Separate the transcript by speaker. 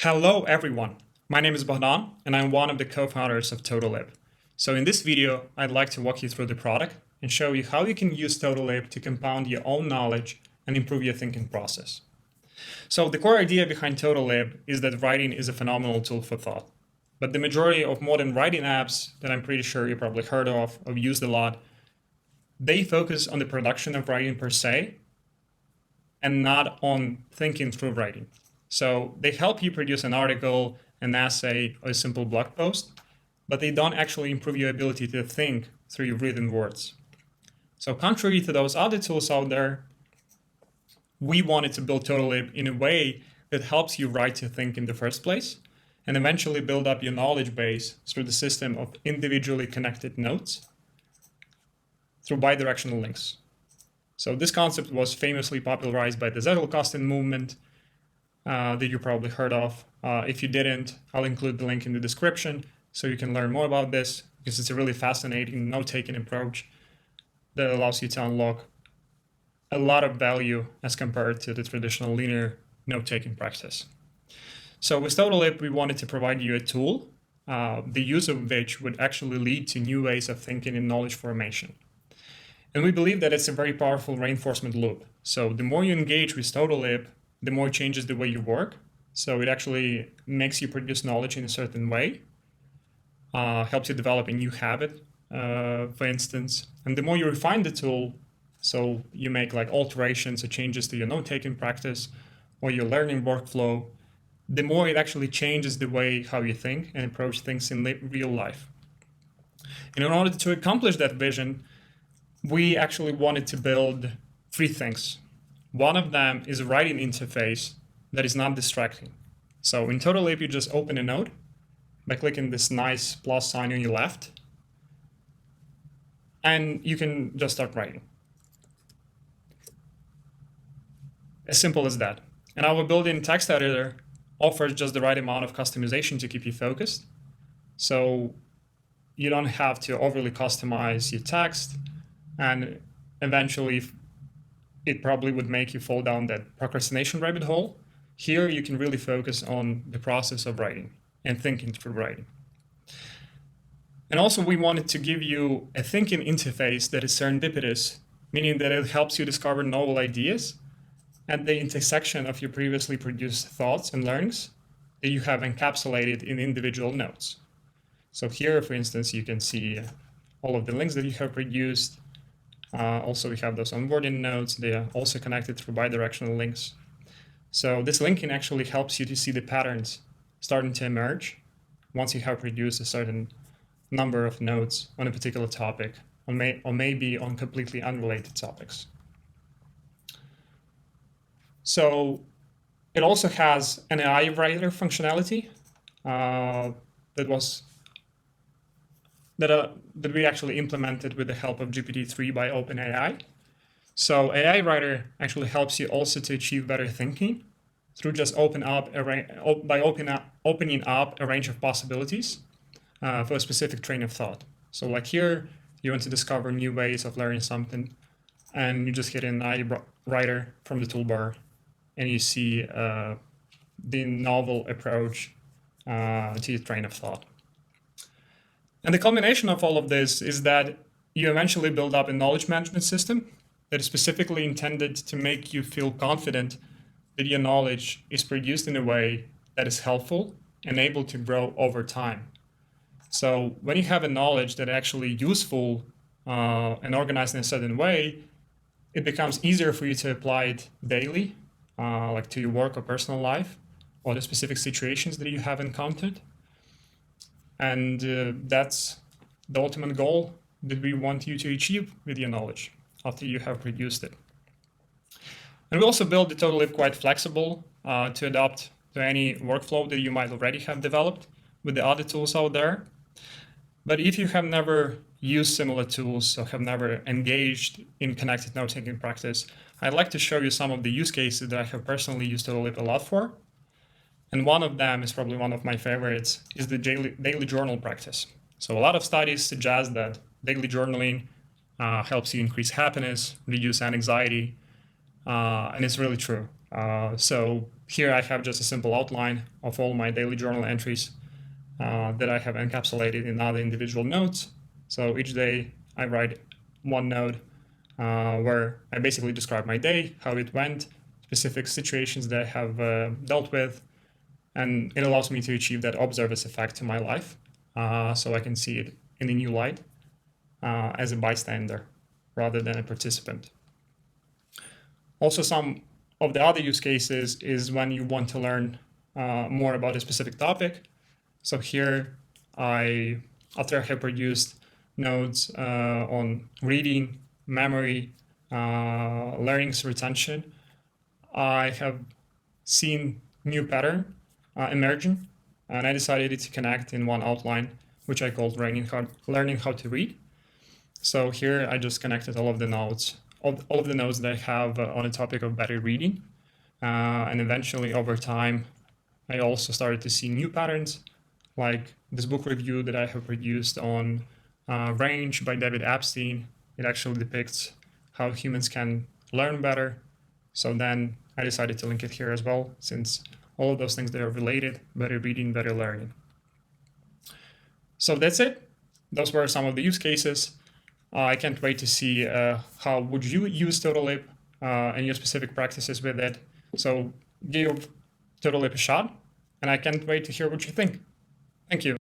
Speaker 1: Hello everyone, my name is Bogdan and I'm one of the co-founders of Totallib. So in this video, I'd like to walk you through the product and show you how you can use Totallib to compound your own knowledge and improve your thinking process. So the core idea behind Totallib is that writing is a phenomenal tool for thought. But the majority of modern writing apps that I'm pretty sure you probably heard of or used a lot, they focus on the production of writing per se and not on thinking through writing. So they help you produce an article, an essay, or a simple blog post, but they don't actually improve your ability to think through your written words. So contrary to those other tools out there, we wanted to build Totallib in a way that helps you write to think in the first place, and eventually build up your knowledge base through the system of individually connected notes through bidirectional links. So this concept was famously popularized by the Zettelkasten movement, that you probably heard of. If you didn't, I'll include the link in the description so you can learn more about this, because it's a really fascinating note-taking approach that allows you to unlock a lot of value as compared to the traditional linear note-taking practice. So with Totallib, we wanted to provide you a tool, the use of which would actually lead to new ways of thinking and knowledge formation. And we believe that it's a very powerful reinforcement loop. So the more you engage with Totallib, the more it changes the way you work. So it actually makes you produce knowledge in a certain way, helps you develop a new habit, for instance. And the more you refine the tool, so you make like alterations or changes to your note-taking practice or your learning workflow, the more it actually changes the way how you think and approach things in real life. And in order to accomplish that vision, we actually wanted to build three things. One of them is a writing interface that is not distracting. So in Totallib, you just open a note by clicking this nice plus sign on your left, and you can just start writing. As simple as that. And our built-in text editor offers just the right amount of customization to keep you focused. So you don't have to overly customize your text, and eventually it probably would make you fall down that procrastination rabbit hole. Here, you can really focus on the process of writing and thinking through writing. And also, we wanted to give you a thinking interface that is serendipitous, meaning that it helps you discover novel ideas at the intersection of your previously produced thoughts and learnings that you have encapsulated in individual notes. So here, for instance, you can see all of the links that you have produced. Also, we have those onboarding notes. They are also connected through bidirectional links. So this linking actually helps you to see the patterns starting to emerge once you have produced a certain number of notes on a particular topic, or maybe on completely unrelated topics. So it also has an AI writer functionality that we actually implemented with the help of GPT-3 by OpenAI. So AI Writer actually helps you also to achieve better thinking through just opening up a range of possibilities for a specific train of thought. So like here, you want to discover new ways of learning something, and you just hit an AI Writer from the toolbar, and you see the novel approach to your train of thought. And the culmination of all of this is that you eventually build up a knowledge management system that is specifically intended to make you feel confident that your knowledge is produced in a way that is helpful and able to grow over time. So when you have a knowledge that is actually useful and organized in a certain way, it becomes easier for you to apply it daily, like to your work or personal life, or the specific situations that you have encountered. And that's the ultimate goal that we want you to achieve with your knowledge after you have produced it. And we also built the Totallib quite flexible to adapt to any workflow that you might already have developed with the other tools out there. But if you have never used similar tools or have never engaged in connected note-taking practice, I'd like to show you some of the use cases that I have personally used Totallib a lot for. And one of them is probably one of my favorites, is the daily journal practice. So a lot of studies suggest that daily journaling helps you increase happiness, reduce anxiety, and it's really true. So here I have just a simple outline of all my daily journal entries that I have encapsulated in other individual notes. So each day I write one note where I basically describe my day, how it went, specific situations that I have dealt with, and it allows me to achieve that observer's effect to my life, so I can see it in a new light as a bystander rather than a participant. Also, some of the other use cases is when you want to learn more about a specific topic. So here, after I have produced notes on reading, memory, learning's retention, I have seen new pattern emerging, and I decided to connect in one outline, which I called learning how to read. So here I just connected all of the notes, all of the notes that I have on the topic of better reading, and eventually over time, I also started to see new patterns, like this book review that I have produced on Range by David Epstein. It actually depicts how humans can learn better. So then I decided to link it here as well, since all of those things that are related: better reading, better learning. So that's it. Those were some of the use cases. I can't wait to see how would you use Totallib and your specific practices with it. So give Totallib a shot, and I can't wait to hear what you think. Thank you.